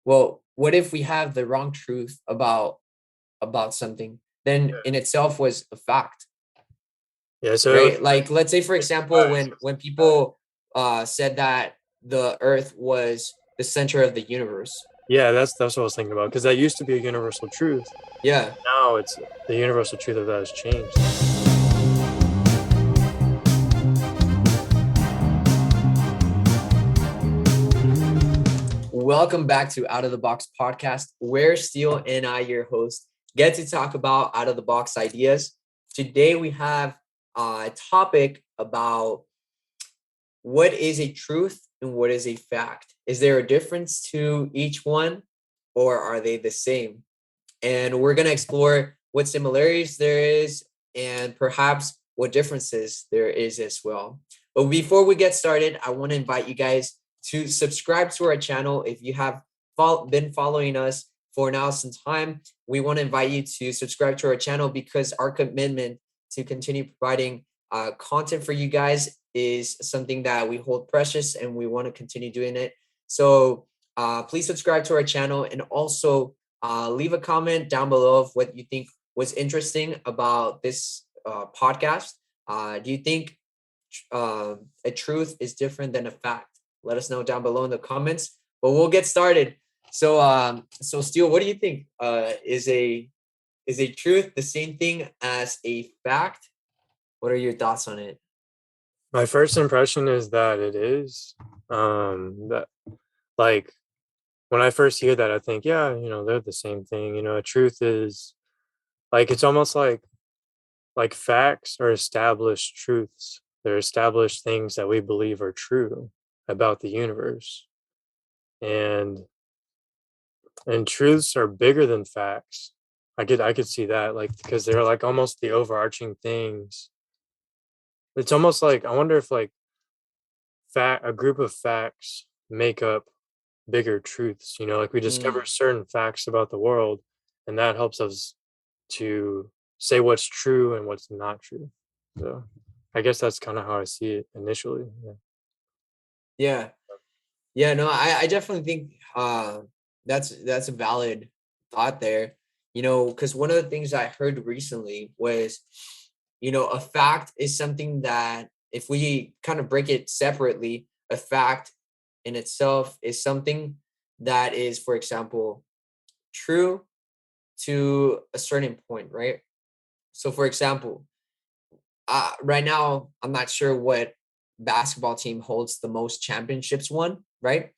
Well, what if we have the wrong truth about something? Then in itself was a fact, Yeah, so it would right? Like let's say for be example, biased. when people said that the earth was the center of the universe. Yeah, that's what I was thinking about because that used to be a universal truth. Yeah. Now it's the universal truth of that has changed. Welcome back to Out of the Box podcast, where Steele and I, your host, get to talk about out of the box ideas. Today we have a topic about what is a truth and what is a fact. Is there a difference to each one, or are they the same? And we're going to explore what similarities there is and perhaps what differences there is as well. But before we get started, I want to invite you guys to subscribe to our channel. If you have been following us for now some time, we want to invite you to subscribe to our channel because our commitment to continue providing content for you guys is something that we hold precious and we want to continue doing it. So please subscribe to our channel and also leave a comment down below of what you think was interesting about this podcast. Do you think a truth is different than a fact? Let us know down below in the comments. But we'll get started. So Steele, what do you think? Is a truth the same thing as a fact? What are your thoughts on it? My first impression is that it is. That like when I first hear that, I think, yeah, they're the same thing. A truth is like it's almost like facts are established truths. They're established things that we believe are true about the universe. And and truths are bigger than facts. I could see that, like, because they're like almost the overarching things. It's almost like I wonder if like fact a group of facts make up bigger truths, like we discover Mm, certain facts about the world, and that helps us to say what's true and what's not true. So I guess that's kind of how I see it initially. Yeah. yeah. Yeah, no, I definitely think that's a valid thought there. Because one of the things I heard recently was, a fact is something that if we kind of break it separately, a fact in itself is something that is, for example, true to a certain point, right? So, for example, right now I'm not sure what basketball team holds the most championships won, right?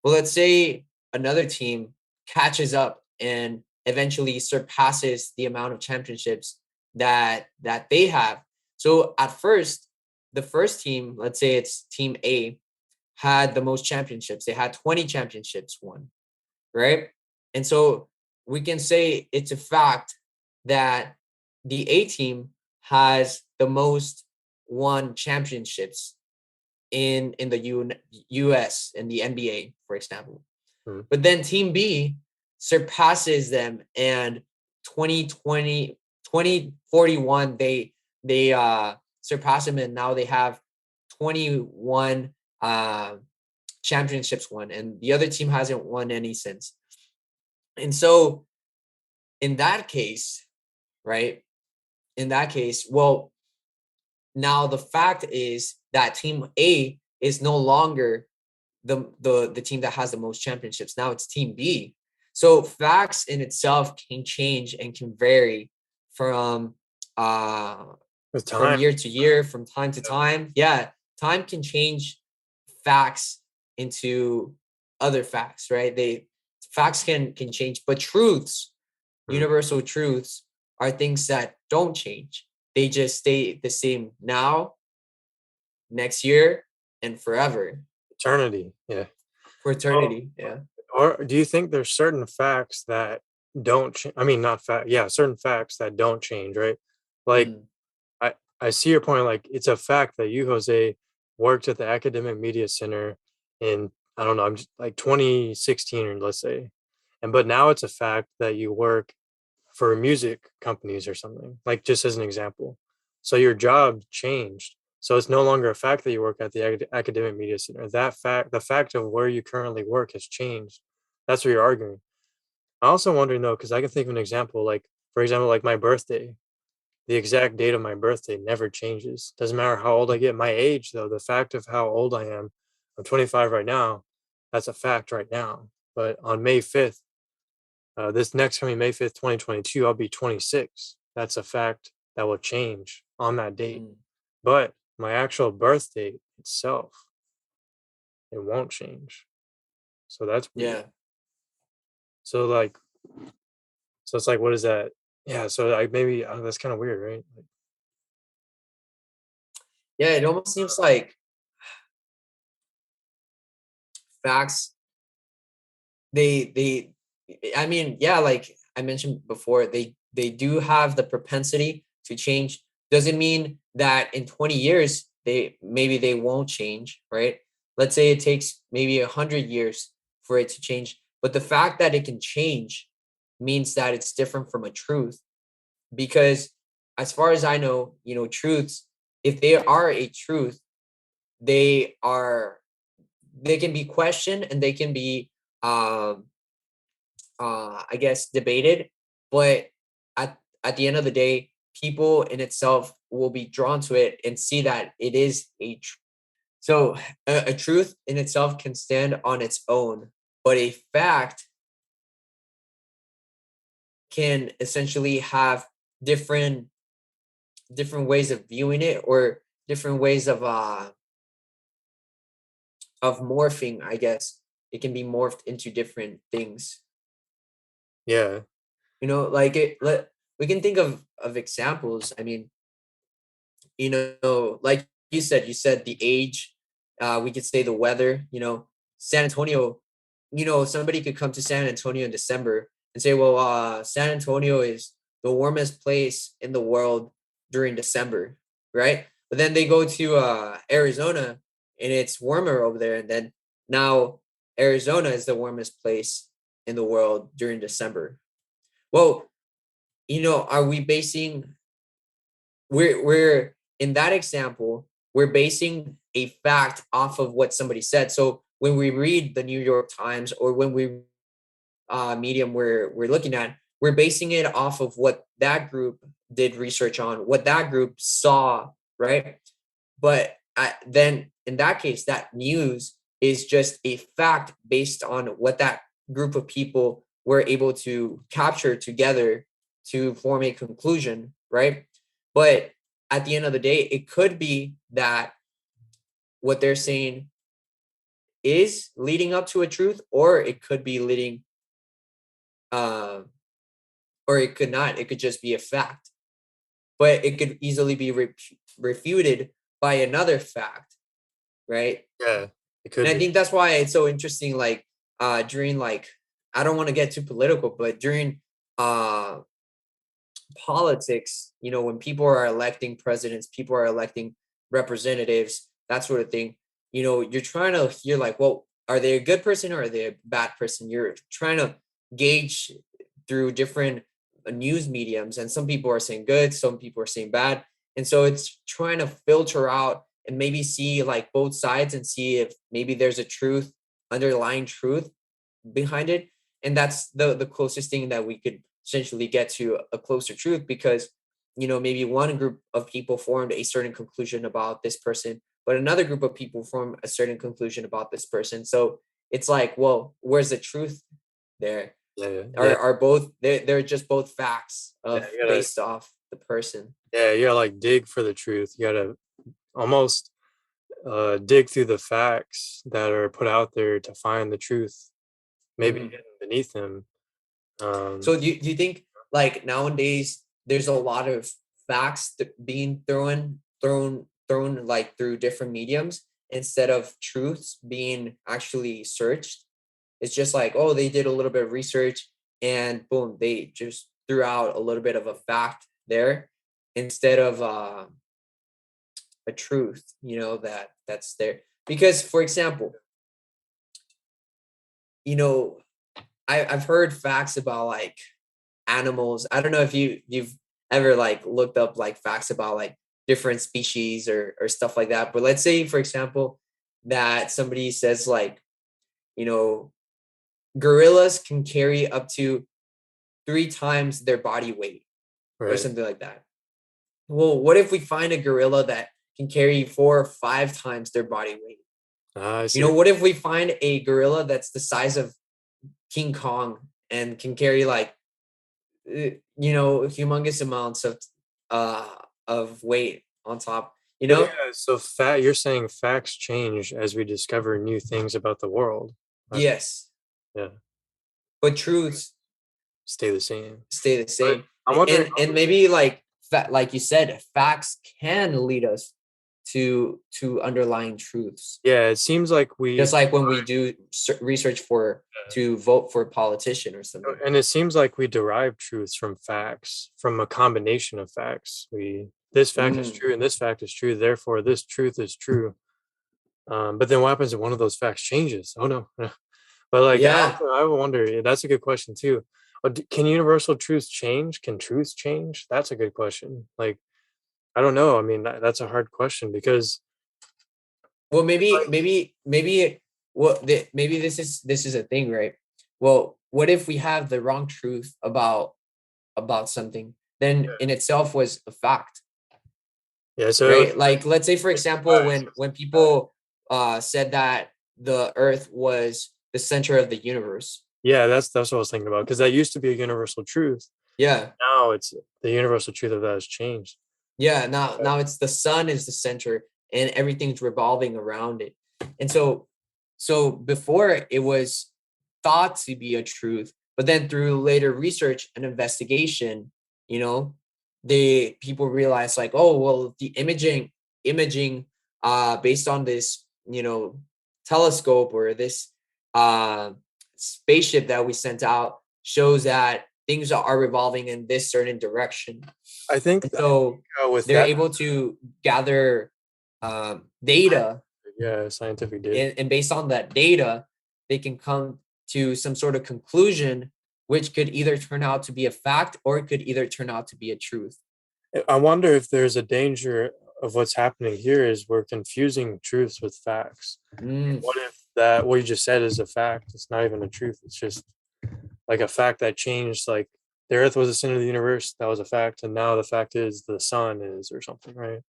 Well, let's say another team catches up and eventually surpasses the amount of championships that they have. So at first, the first team, let's say it's team A, had the most championships. They had 20 championships won, right? And so we can say it's a fact that the A team has the most won championships in the US in the NBA, for example. Mhm. But then Team B surpasses them and 2020 2041 they surpass them and now they have 21 uh championships won and the other team hasn't won any since. And so in that case, right? In that case, well, now the fact is that team A is no longer the team that has the most championships. Now it's team B. So facts in itself can change and can vary from uh With from time. year to year, from time to time. Yeah, time can change facts into other facts, right? They facts can change, but truths, Mhm. universal truths are things that don't change. They just stay the same now, next year, and forever, Eternity. Yeah. for Well, eternity. Yeah. or do you think there's certain facts that don't I mean, not fact. Yeah, certain facts that don't change, right? Like Mm, I see your point. Like it's a fact that you, Jose, worked at the Academic Media Center in, I don't know, I'm just like 2016, or let's say, and but now it's a fact that you work for music companies or something. Like just as an example, so your job changed. So it's no longer a fact that you work at the Academic Media Center. That fact, the fact of where you currently work, has changed. That's what you're arguing. I also wondering though, because I can think of an example, like for example, like my birthday. The exact date of my birthday never changes. Doesn't matter how old I get. My age, though, the fact of how old I am, I'm 25 right now. That's a fact right now. But on May 5th, this next coming May 5th, 2022, I'll be 26. That's a fact that will change on that date. Mm, But my actual birth date itself, it won't change. So that's weird. yeah. So like, so it's like, what is that? Yeah. So like maybe that's kind of weird, right? Like, Yeah, it almost seems like facts, they I mean, yeah, like I mentioned before, they do have the propensity to change. Doesn't mean that in 20 years they won't change, right? Let's say it takes maybe 100 years for it to change, but the fact that it can change means that it's different from a truth. Because as far as I know, truths, if they are a truth, they are they can be questioned and they can be um I guess debated, but at the end of the day, people in itself will be drawn to it and see that it is a so a truth in itself can stand on its own, but a fact can essentially have different different ways of viewing it, or different ways of morphing, I guess. It can be morphed into different things. yeah, Like we can think of examples. I mean, like you said the age, we could say the weather, San Antonio, somebody could come to San Antonio in December and say, well, San Antonio is the warmest place in the world during December, right? But then they go to Arizona and it's warmer over there, and then now Arizona is the warmest place in the world during December. Well, are we basing we're in that example, we're basing a fact off of what somebody said. So when we read the New York Times, or when we medium we're looking at, we're basing it off of what that group did research on, what that group saw, right? But then in that case, that news is just a fact based on what that group of people were able to capture together to form a conclusion, right? But at the end of the day, it could be that what they're saying is leading up to a truth, or it could be leading, uh, or it could not. It could just be a fact, but it could easily be refuted by another fact, right? yeah, it could And I be. think that's why it's so interesting. Like during, like, I don't want to get too political, but during uh politics, when people are electing presidents, people are electing representatives, that sort of thing, you're trying to hear, like, well, are they a good person or are they a bad person? You're trying to gauge through different news mediums, and some people are saying good, some people are saying bad. And so it's trying to filter out and maybe see like both sides and see if maybe there's a underlying truth behind it. And that's the closest thing that we could essentially get to a closer truth, because maybe one group of people formed a certain conclusion about this person, but another group of people form a certain conclusion about this person. So it's like, well, where's the truth there? Yeah, yeah, yeah. Are both, they're just both facts Yeah, of you gotta, based off the person. yeah, you gotta like dig for the truth. You gotta almost dig through the facts that are put out there to find the truth, maybe Mhm. hidden beneath them. So do you think, like, nowadays there's a lot of facts being thrown like through different mediums, instead of truths being actually searched? It's just like, oh, they did a little bit of research and boom, they just threw out a little bit of a fact there, instead of a truth, that's there. Because, for example, you know, I've heard facts about, like, animals. I don't know if you've ever like looked up like facts about like different species or stuff like that. But let's say, for example, that somebody says, like, you know, gorillas can carry up to 3 times their body weight or Right. something like that. Well, what if we find a gorilla that can carry 4 or 5 times their body weight? I see. What if we find a gorilla that's the size of King Kong and can carry like humongous amounts uh of weight on top, you Well, know? yeah. So you're saying facts change as we discover new things about the world. That's Yes, yeah. but truths Stay the same. stay the But same. I'm wondering. And maybe like you said, facts can lead us to underlying truths. Yeah, it seems like we, Just like when we do research for to vote for a politician or something. and it seems like we derive truths from facts, from a combination of facts. This fact is Mm, true and this fact is true, therefore this truth is true. But then what happens if one of those facts changes? Oh no. But like yeah. I wonder, yeah, that's a good question too. Can universal truths change? Can truths change? That's a good question. Like, I don't know. I mean, that's a hard question because Well, it's like, maybe this is a thing, right? Well, what if we have the wrong truth about something? Then in itself was a fact, yeah. So right? Like let's say for example, when people said that the Earth was the center of the universe. yeah, that's what I was thinking about because that used to be a universal truth. Yeah. Now it's the universal truth of that has changed. Yeah, now it's the sun is the center and everything's revolving around it. And so before it was thought to be a truth, but then through later research and investigation, you know, they people realized like, oh, well, the imaging based on this, telescope or this uh spaceship that we sent out shows that things are revolving in this certain direction. I think, And so with they're that, able to gather data, yeah, scientific data. and based on that data, they can come to some sort of conclusion, which could either turn out to be a fact or it could either turn out to be a truth. I wonder if there's a danger of what's happening here is we're confusing truths with facts. Mm, What if that what you just said is a fact? It's not even a truth. It's just like a fact that changed. Like the Earth was the center of the universe. That was a fact, and now the fact is the sun is, or something, right?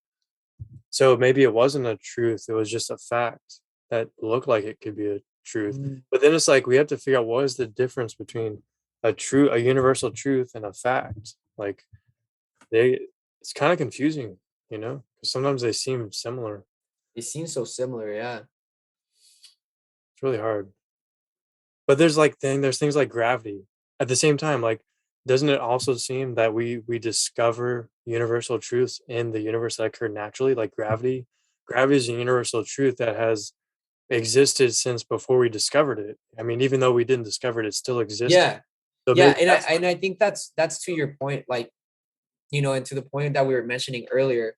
So maybe it wasn't a truth. It was just a fact that looked like it could be a truth. mm. But then it's like we have to figure out what is the difference between a universal truth and a fact. Like they, it's kind of confusing, because sometimes they seem similar. It seems so similar, yeah. It's really hard. But there's things like gravity. At the same time, like, doesn't it also seem that we discover universal truths in the universe that occur naturally, like gravity? Gravity is a universal truth that has existed since before we discovered it. I mean, even though we didn't discover it, it still existed. Yeah, So yeah, maybe and I that's and I think that's to your point, like, and to the point that we were mentioning earlier,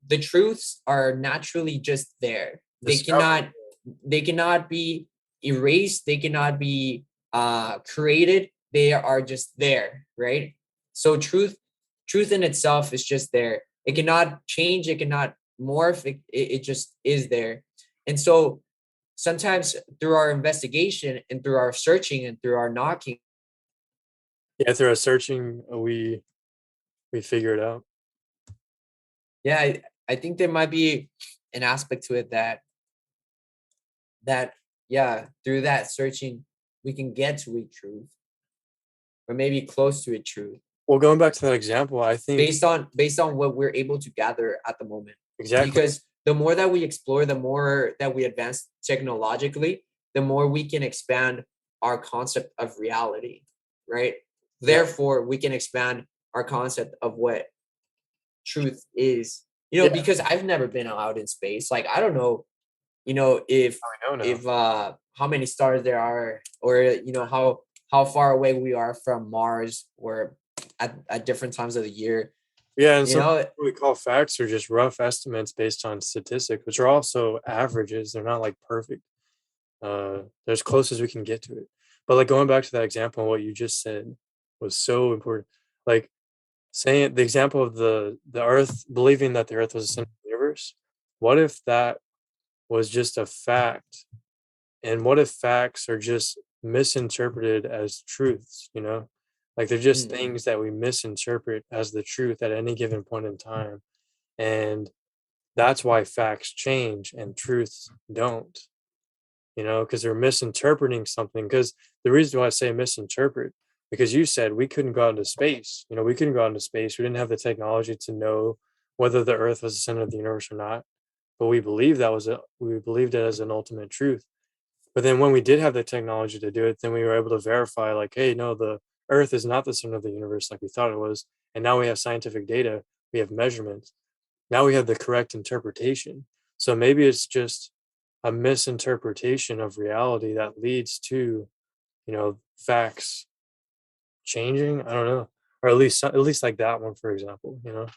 the truths are naturally just there. They discovered. cannot they cannot be erased, they cannot be created. They are just there, right? So truth in itself is just there. It cannot change, it cannot morph, it just is there. And so sometimes through our investigation and through our searching and through our knocking, Yeah, through our searching, we figure it out. yeah, I think there might be an aspect to it that yeah, through that searching we can get to a truth or maybe close to a truth Well, going back to that example, I think based on what we're able to gather at the moment. exactly. Because the more that we explore, the more that we advance technologically, the more we can expand our concept of reality, right? Yeah, Therefore we can expand our concept of what truth is, yeah. because I've never been out in space. Like I don't know, if I know now. how many stars there are, or how far away we are from Mars, or at different times of the year. Yeah, and You some know, what we call facts are just rough estimates based on statistics, which are also averages. They're not like perfect. They're as close as we can get to it. But like going back to that example, what you just said was so important. Like saying the example of the Earth, believing that the Earth was the center of the universe. What if that was just a fact? And what if facts are just misinterpreted as truths, like they're just Mm, things that we misinterpret as the truth at any given point in time. And that's why facts change and truths don't, because they're misinterpreting something. Because the reason why I say misinterpret, because you said we couldn't go out into space, we couldn't go out into space. We didn't have the technology to know whether the earth was the center of the universe or not. But we believed it as an ultimate truth. But then when we did have the technology to do it, then we were able to verify, like, hey, no, the earth is not the center of the universe like we thought it was. And now we have scientific data, we have measurements. Now we have the correct interpretation. So maybe it's just a misinterpretation of reality that leads to, facts changing. I don't know. Or at least like that one, for example. That's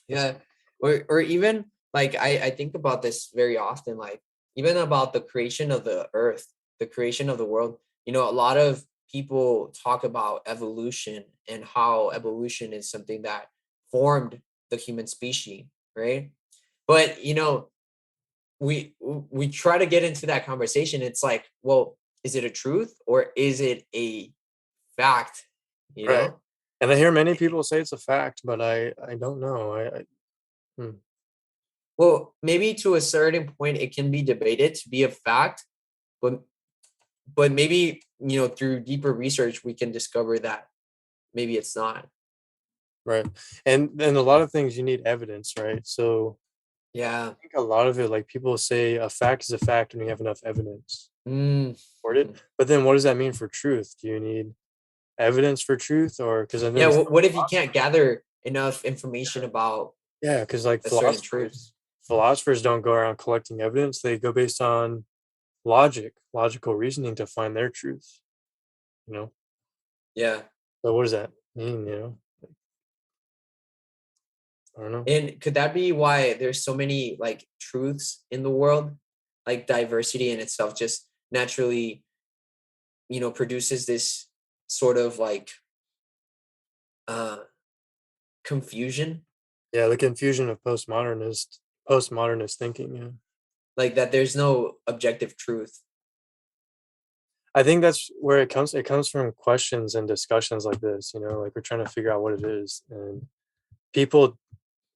yeah. Or even like I think about this very often, like even about the creation of the earth, the creation of the world. A lot of people talk about evolution and how evolution is something that formed the human species, right? But we try to get into that conversation. It's like, well, is it a truth or is it a fact? You right. know? And I hear many people say it's a fact, but I don't know. Hmm. Well, maybe to a certain point it can be debated to be a fact, but maybe, through deeper research we can discover that maybe it's not. Right. And then a lot of things you need evidence, right? So Yeah. I think a lot of it, like people say a fact is a fact when you have enough evidence Mm. for it. But then what does that mean for truth? Do you need evidence for truth? Or because and Yeah, then what if you can't gather enough information about yeah, because like a certain philosophers truth? philosophers don't go around collecting evidence. They go based on logical reasoning to find their truth, you know? Yeah. So what does that mean? I don't know. And could that be why there's so many like truths in the world? Like diversity in itself just naturally, produces this sort of like uh confusion, Yeah, the confusion of postmodernist thinking, yeah. like that there's no objective truth. I think that's where it comes from questions and discussions like this, like we're trying to figure out what it is. And people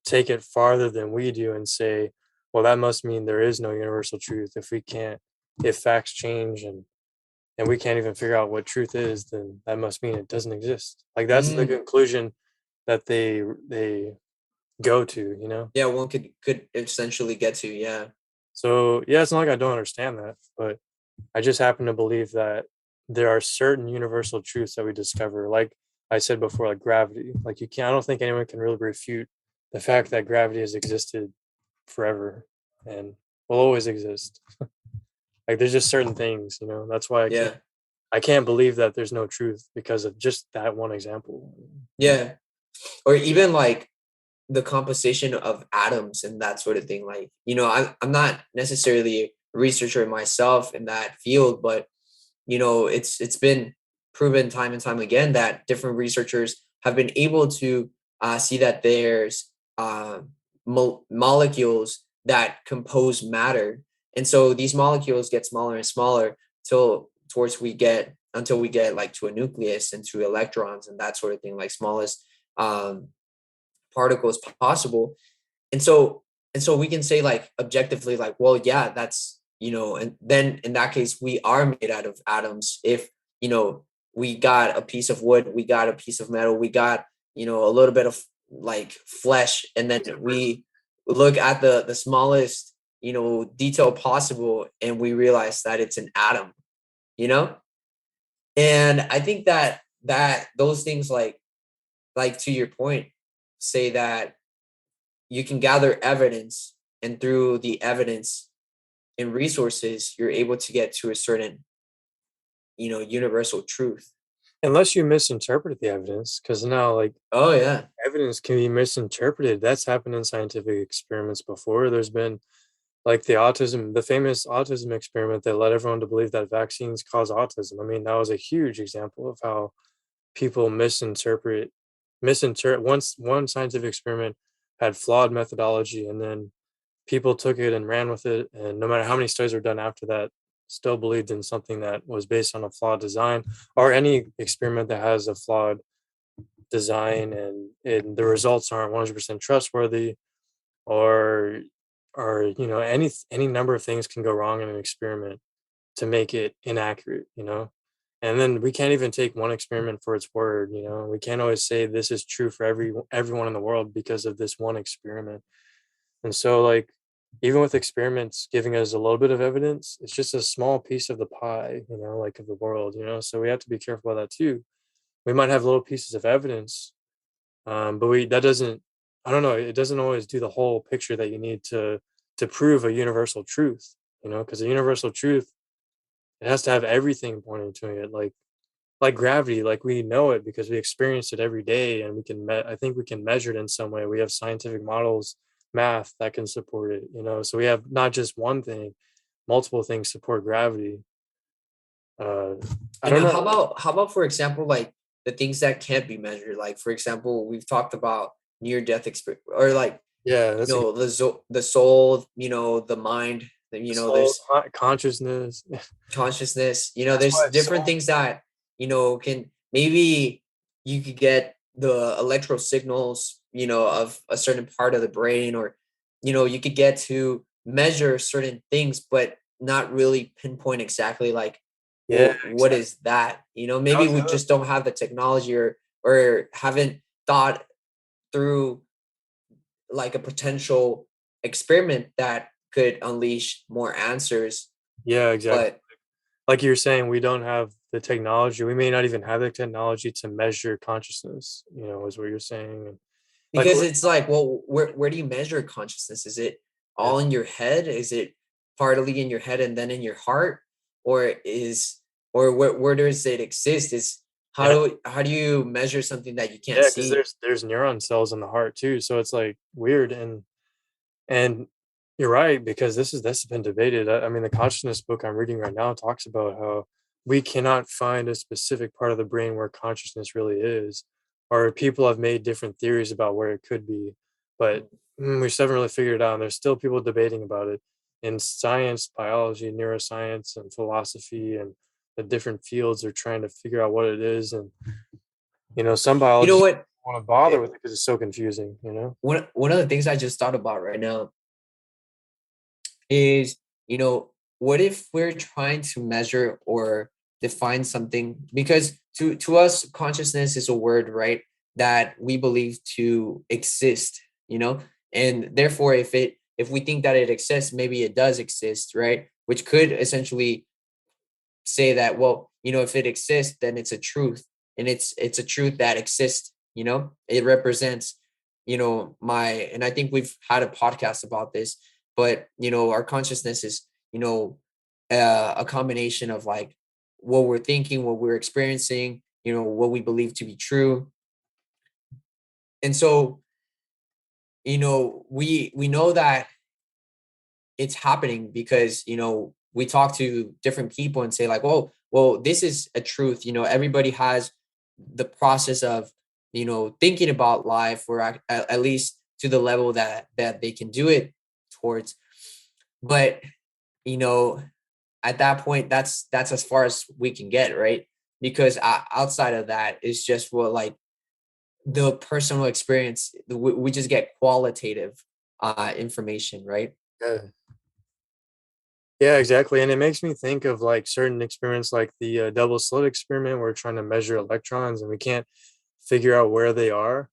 take it farther than we do and say, well, that must mean there is no universal truth. If facts change and we can't even figure out what truth is, then that must mean it doesn't exist. Like that's the Mm, conclusion that they go to. yeah, one could essentially get to, yeah. So yeah, it's not like I don't understand that, but I just happen to believe that there are certain universal truths that we discover. Like I said before, like gravity. Like I don't think anyone can really refute the fact that gravity has existed forever and will always exist. Like there's just certain things. That's why Yeah. I can't believe that there's no truth because of just that one example. Yeah. Or even like the composition of atoms and that sort of thing. Like, I'm not necessarily a researcher myself in that field, but it's been proven time and time again that different researchers have been able to see that there's molecules that compose matter, and so these molecules get smaller and smaller until we get like to a nucleus and to electrons and that sort of thing, like smallest um, particles possible. And so we can say like objectively, like, well, yeah, that's, and then in that case we are made out of atoms. If we got a piece of wood, we got a piece of metal, we got a little bit of like flesh, and then we look at the smallest detail possible and we realize that it's an atom, you know and I think that those things, like to your point, say that you can gather evidence, and through the evidence and resources you're able to get to a certain universal truth. Unless you misinterpret the evidence, because now like Oh yeah. evidence can be misinterpreted. That's happened in scientific experiments before. There's been like the famous autism experiment that led everyone to believe that vaccines cause autism. I mean, that was a huge example of how people misinterpret once one scientific experiment had flawed methodology, and then people took it and ran with it, and no matter how many studies were done after that, still believed in something that was based on a flawed design, or any experiment that has a flawed design and the results aren't 100% trustworthy, or any number of things can go wrong in an experiment to make it inaccurate. And then we can't even take one experiment for its word. We can't always say this is true for everyone in the world because of this one experiment. And so, like, even with experiments giving us a little bit of evidence, it's just a small piece of the pie, like, of the world. So we have to be careful about that too. We might have little pieces of evidence, but that doesn't, I don't know, it doesn't always do the whole picture that you need to prove a universal truth, because a universal truth, it has to have everything pointing to it, like gravity. Like, we know it because we experience it every day, and I think we can measure it in some way. We have scientific models, math that can support it. So we have not just one thing, multiple things support gravity. uh I And don't how know. about for example, like the things that can't be measured? Like for example, we've talked about near death experience, or like Yeah, that's a the soul, the mind, soul, there's consciousness. consciousness, That's there's why it's different so. things that can maybe you could get the electro signals, of a certain part of the brain, or you could get to measure certain things but not really pinpoint exactly, like, Yeah, well, what exactly. is that? That Maybe was the we other just don't have the technology, or haven't thought through like a potential experiment that could unleash more answers. Yeah, exactly. But Like you're saying, we don't have the technology. We may not even have the technology to measure consciousness, is what you're saying. And like, because it's like, well, where do you measure consciousness? Is it yeah, all in your head? Is it partly in your head and then in your heart? Or where does it exist? Is yeah, how do you measure something that you can't yeah, because see? there's neuron cells in the heart too. So it's like weird. And you're right, because this has been debated. I mean, the consciousness book I'm reading right now talks about how we cannot find a specific part of the brain where consciousness really is, or people have made different theories about where it could be, but we still haven't really figured it out. And there's still people debating about it in science, biology, neuroscience, and philosophy, and the different fields are trying to figure out what it is. And some You know biologists what? don't want to bother Eh, with it because it's so confusing. one of the things I just thought about right now is, what if we're trying to measure or define something? Because to us, consciousness is a word, right, that we believe to exist, and therefore, if we think that it exists, maybe it does exist, right? Which could essentially say that, well, if it exists, then it's a truth, and it's a truth that exists. It represents, and I think we've had a podcast about this, but our consciousness is, a combination of like what we're thinking, what we're experiencing, what we believe to be true. And so, we know that it's happening because we talk to different people and say like, oh, well, this is a truth. Everybody has the process of thinking about life, or at least to the level that they can do it towards. But you know at that point, that's as far as we can get, right? Because outside of that is just what, like, the personal experience. We just get qualitative information, right? Yeah. Yeah, exactly. And it makes me think of like certain experiments, like the double slit experiment, where we're trying to measure electrons and we can't figure out where they are.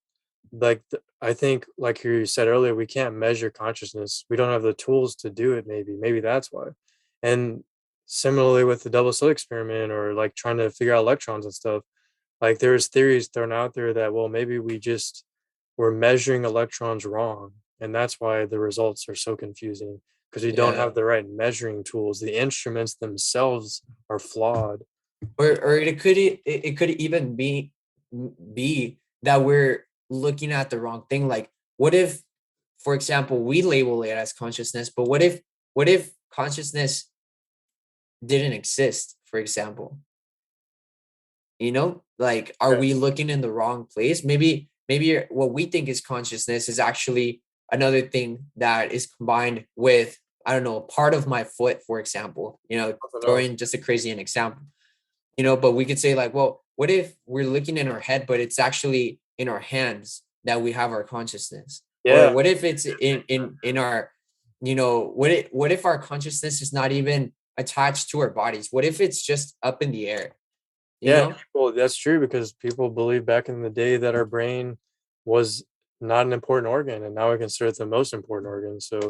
Like, I think, like you said earlier, we can't measure consciousness. We don't have the tools to do it. Maybe that's why. And similarly with the double slit experiment, or like trying to figure out electrons and stuff, like there's theories thrown out there that, well, maybe we're measuring electrons wrong, and that's why the results are so confusing, because we don't Yeah. have the right measuring tools. The instruments themselves are flawed. Or it could even be that we're looking at the wrong thing. Like, what if, for example, we label it as consciousness, but what if consciousness didn't exist, for example? Like, are Yeah, we looking in the wrong place? Maybe what we think is consciousness is actually another thing that is combined with I don't know, part of my foot, for example, Nothing else. throwing just a crazy an example, but we could say like, well, what if we're looking in our head, but it's actually in our hands that we have our consciousness? Or Yeah, what if it's in our, what if our consciousness is not even attached to our bodies? What if it's just up in the air, you yeah. know? Well, that's true because people believe back in the day that our brain was not an important organ, and now we consider it the most important organ. So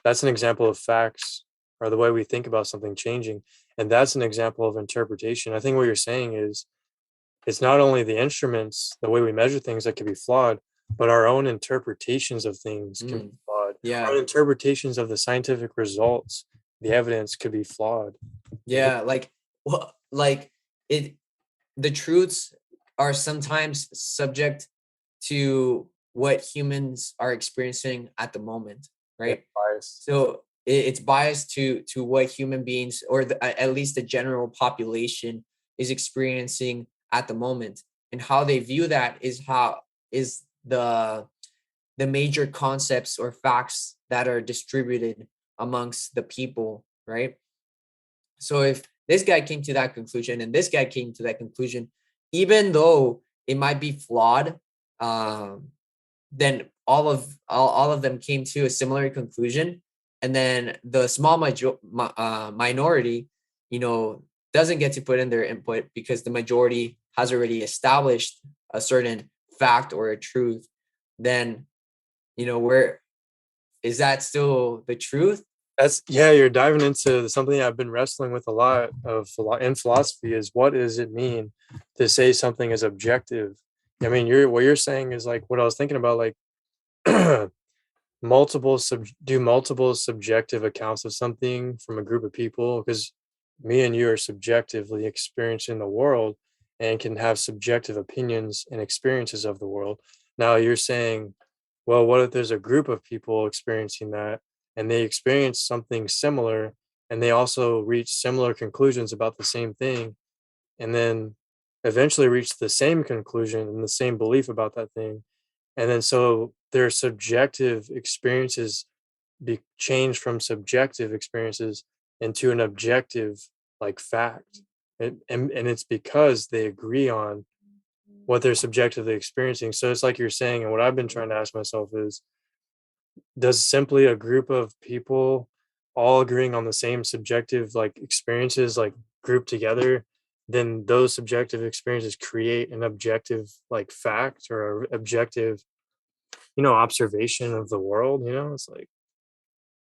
that's an example of facts or the way we think about something changing, and that's an example of interpretation. I think what you're saying is it's not only the instruments, the way we measure things that can be flawed, but our own interpretations of things can be Mm, flawed. Our yeah. own interpretations of the scientific results, the evidence could be flawed. Yeah. Like, well, like it, the truths are sometimes subject to what humans are experiencing at the moment, Yeah, right? bias. So it's biased to what human beings, or at least the general population, is experiencing at the moment, and how they view that is the major concepts or facts that are distributed amongst the people, right? So if this guy came to that conclusion and this guy came to that conclusion, even though it might be flawed, um, then all of them came to a similar conclusion, and then the minority, you know, doesn't get to put in their input because the majority has already established a certain fact or a truth. Then, where is that still the truth? That's yeah, you're diving into something I've been wrestling with a lot in philosophy is what does it mean to say something is objective? I mean, what you're saying is like what I was thinking about, like multiple subjective accounts of something from a group of people because me and you are subjectively experiencing the world and can have subjective opinions and experiences of the world. Now you're saying, well, what if there's a group of people experiencing that and they experience something similar and they also reach similar conclusions about the same thing and then eventually reach the same conclusion and the same belief about that thing, and then so their subjective experiences be changed from subjective experiences into an objective like fact, and it's because they agree on what they're subjectively experiencing. So it's like you're saying, and what I've been trying to ask myself is, does simply a group of people all agreeing on the same subjective like experiences like group together, then those subjective experiences create an objective like fact or objective, observation of the world, it's like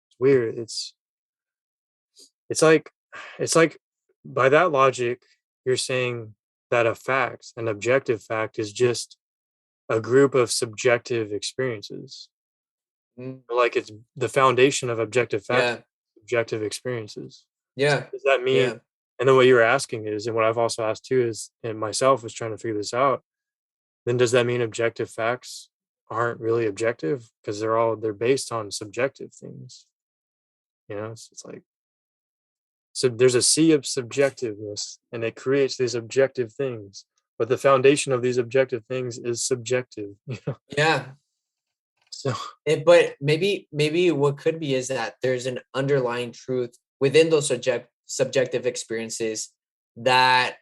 it's weird. It's like it's like by that logic, you're saying that an objective fact is just a group of subjective experiences. Mm, Like it's the foundation of objective facts, yeah, subjective experiences. So yeah, does that mean, yeah, and then what you were asking is, and what I've also asked too is, and myself was trying to figure this out, then does that mean objective facts aren't really objective because they're based on subjective things? It's like, so there's a sea of subjectiveness and it creates these objective things, but the foundation of these objective things is subjective. yeah. So But maybe what could be is that there's an underlying truth within those subjective experiences that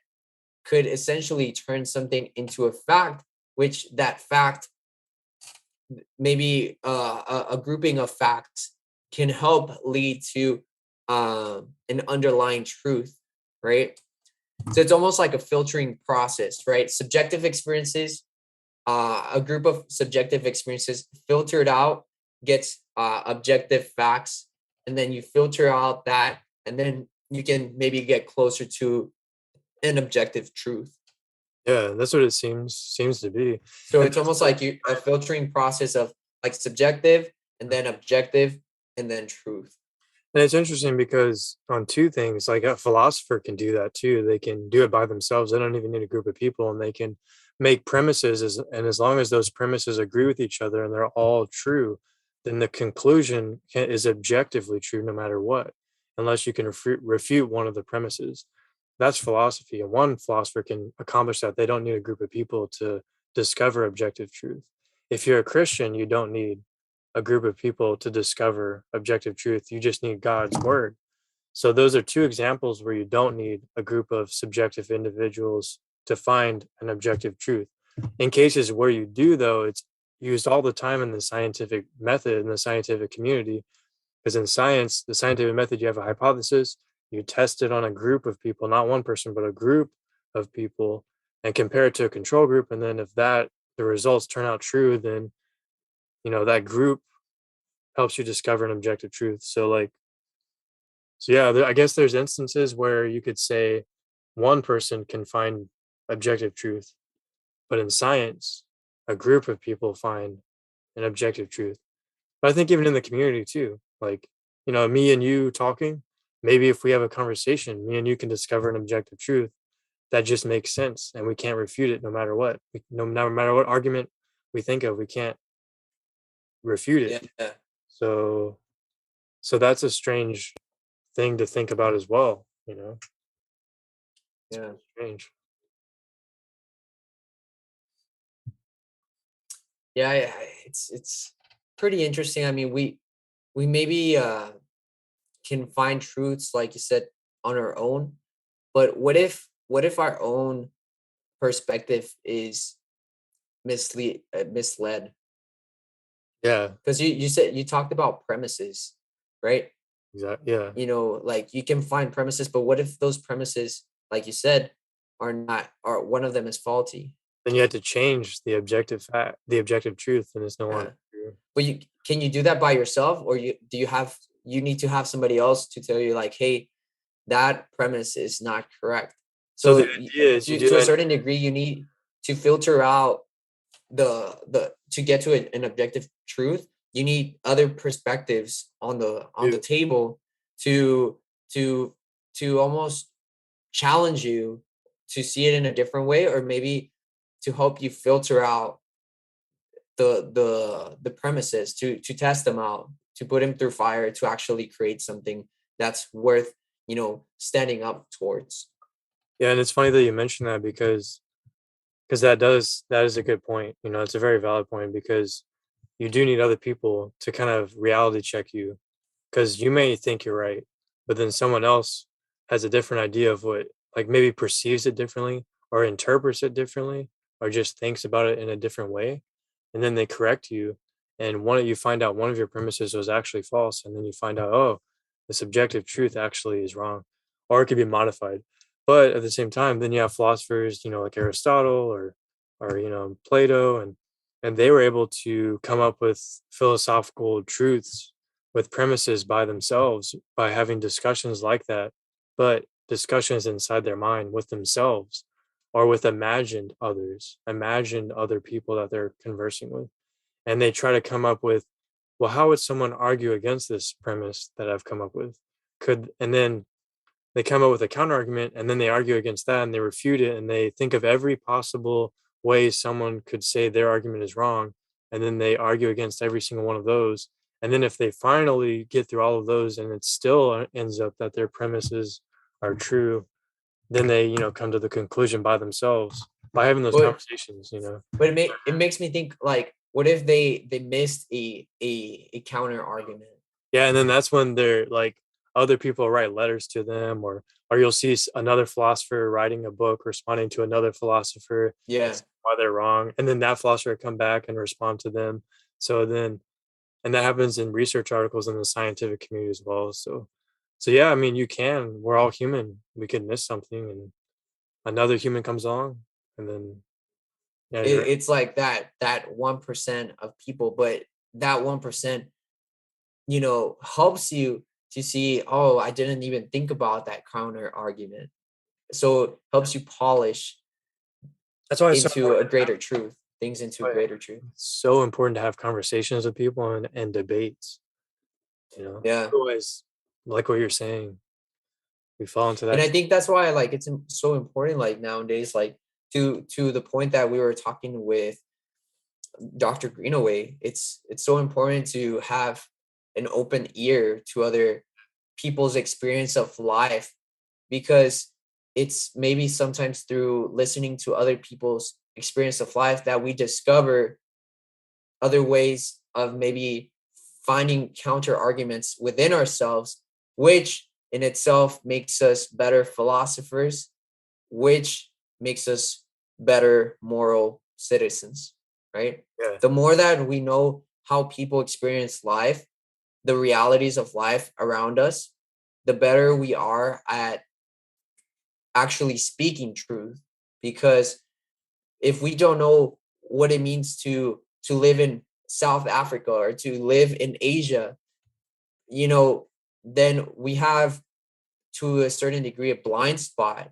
could essentially turn something into a fact, which that fact, maybe a grouping of facts, can help lead to an underlying truth, right? So it's almost like a filtering process, right? Subjective experiences, a group of subjective experiences filtered out gets objective facts, and then you filter out that, and then you can maybe get closer to an objective truth. yeah, that's what it seems to be. So And it's almost like a filtering process of like subjective and then objective and then truth. it's interesting because on two things, like a philosopher can do that too. They can do it by themselves. They don't even need a group of people, and they can make premises and as long as those premises agree with each other and they're all true, then the conclusion is objectively true no matter what, unless you can refute one of the premises. That's philosophy, and one philosopher can accomplish that. They don't need a group of people to discover objective truth. If you're a Christian, you don't need a group of people to discover objective truth. You just need God's word. So those are two examples where you don't need a group of subjective individuals to find an objective truth. In cases where you do, though, it's used all the time in the scientific method, in the scientific community, because in science, the scientific method, you have a hypothesis, you test it on a group of people, not one person, but a group of people, and compare it to a control group. And then if the results turn out true, then that group helps you discover an objective truth. So yeah, I guess there's instances where you could say one person can find objective truth, but in science, a group of people find an objective truth. But I think even in the community too, me and you talking, maybe if we have a conversation, me and you can discover an objective truth that just makes sense and we can't refute it no matter what. No matter what argument we think of, we can't refute it. Yeah. So that's a strange thing to think about as well, It's Yeah. pretty strange. Yeah, it's pretty interesting. I mean, we maybe can find truths, like you said, on our own, but what if our own perspective is misled? Yeah, Because you said you talked about premises, right? exactly. Yeah. Like you can find premises, but what if those premises, like you said, are one of them is faulty? Then you had to change the objective truth, and it's no longer Yeah. true. But can you do that by yourself, or you need to have somebody else to tell you, like, hey, that premise is not correct. So the So idea is you to do a it. certain degree, you need to filter out the to get to an objective truth. You need other perspectives on the table to to to almost challenge you to see it in a different way, or maybe to help you filter out the premises, to test them out, to put them through fire, to actually create something that's worth standing up towards. Yeah, and it's funny that you mentioned that because that is a good point. It's a very valid point because you do need other people to kind of reality check you because you may think you're right, but then someone else has a different idea of what, like maybe perceives it differently or interprets it differently or just thinks about it in a different way. And then they correct you. And you find out one of your premises was actually false. And then you find out, oh, the subjective truth actually is wrong, or it could be modified. But at the same time, then you have philosophers, like Aristotle or Plato, and they were able to come up with philosophical truths with premises by themselves by having discussions like that, but discussions inside their mind with themselves or with imagined other people that they're conversing with. And they try to come up with, well, how would someone argue against this premise that I've come up with? And then they come up with a counter argument and then they argue against that and they refute it and they think of every possible way someone could say their argument is wrong. And then they argue against every single one of those. And then if they finally get through all of those and it still ends up that their premises are true, then they, come to the conclusion by themselves by having those but conversations. but it makes me think, like, what if they missed a counter argument? Yeah, and then that's when they're like other people write letters to them, or you'll see another philosopher writing a book responding to another philosopher and Yeah. saying why they're wrong, and then that philosopher come back and respond to them. So then, and that happens in research articles in the scientific community as well. So yeah, I mean, we're all human. We could miss something, and another human comes along, and then yeah, you're right. It's like that 1% of people, but that 1% helps you to see, oh, I didn't even think about that counter argument. So it helps you polish That's why it's so into important. a greater truth, things into Why greater truth. it's so important to have conversations with people and debates. Yeah. Otherwise, like what you're saying, we fall into And that. I think that's why, like, it's so important, like, nowadays, like, to the point that we were talking with Dr. Greenaway, it's so important to have an open ear to other people's experience of life, because it's maybe sometimes through listening to other people's experience of life that we discover other ways of maybe finding counter arguments within ourselves, which in itself makes us better philosophers, which makes us better moral citizens, right? Yeah. The more that we know how people experience life, the realities of life around us, the better we are at actually speaking truth. Because if we don't know what it means to live in South Africa or to live in Asia, then we have, to a certain degree, a blind spot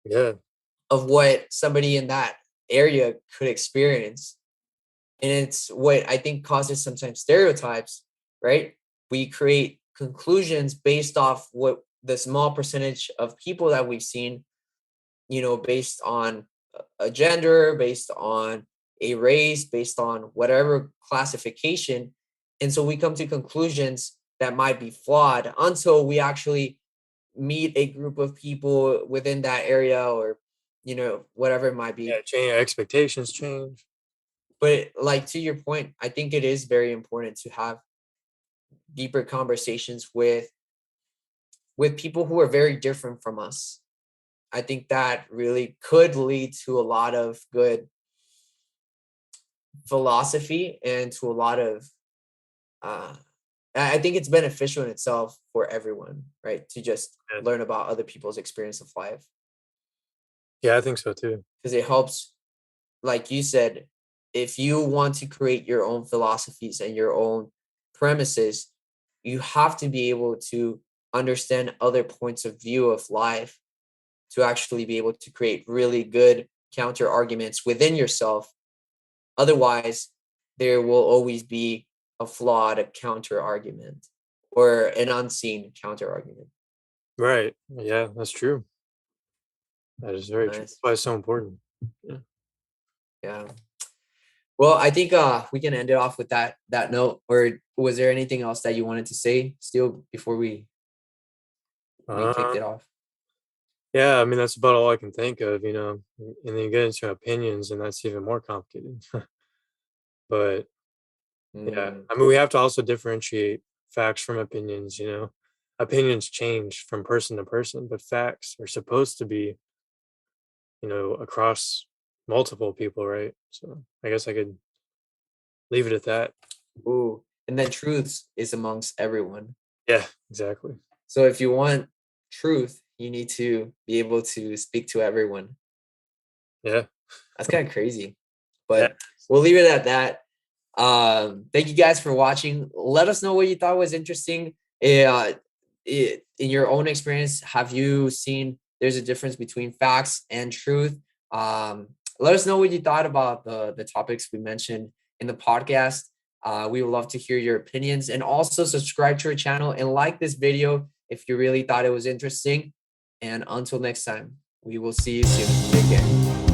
Yeah. of what somebody in that area could experience. And it's what I think causes sometimes stereotypes, right? We create conclusions based off what the small percentage of people that we've seen, based on a gender, based on a race, based on whatever classification. And so we come to conclusions that might be flawed until we actually meet a group of people within that area, or whatever it might be. Yeah. Change expectations change. But like, to your point, I think it is very important to have deeper conversations with people who are very different from us. I think that really could lead to a lot of good philosophy and to a lot of I think it's beneficial in itself for everyone, right? To just Yeah. learn about other people's experience of life, Yeah, I think so too. because it helps, like you said, if you want to create your own philosophies and your own premises, you have to be able to understand other points of view of life to actually be able to create really good counter arguments within yourself. Otherwise, there will always be a flawed counter argument or an unseen counter argument. Right. Yeah, that's true. That is very true. That's Nice. why it's so important. Yeah. Yeah. Well, I think we can end it off with that note. Or was there anything else that you wanted to say still before we kicked it Um, off? yeah, I mean that's about all I can think of, and then you get into opinions and that's even more complicated. But yeah, Mm. I mean we have to also differentiate facts from opinions. Opinions change from person to person, but facts are supposed to be, across multiple people, right? So I guess I could leave it at that. Ooh. And then truth is amongst everyone. Yeah, exactly. So if you want truth, you need to be able to speak to everyone. Yeah. That's kind of crazy, Yeah. but we'll leave it at that. Thank you guys for watching. Let us know what you thought was interesting. In your own experience, have you seen there's a difference between facts and truth? Let us know what you thought about the topics we mentioned in the podcast. We would love to hear your opinions, and also subscribe to our channel and like this video if you really thought it was interesting. And until next time, we will see you soon. Take care.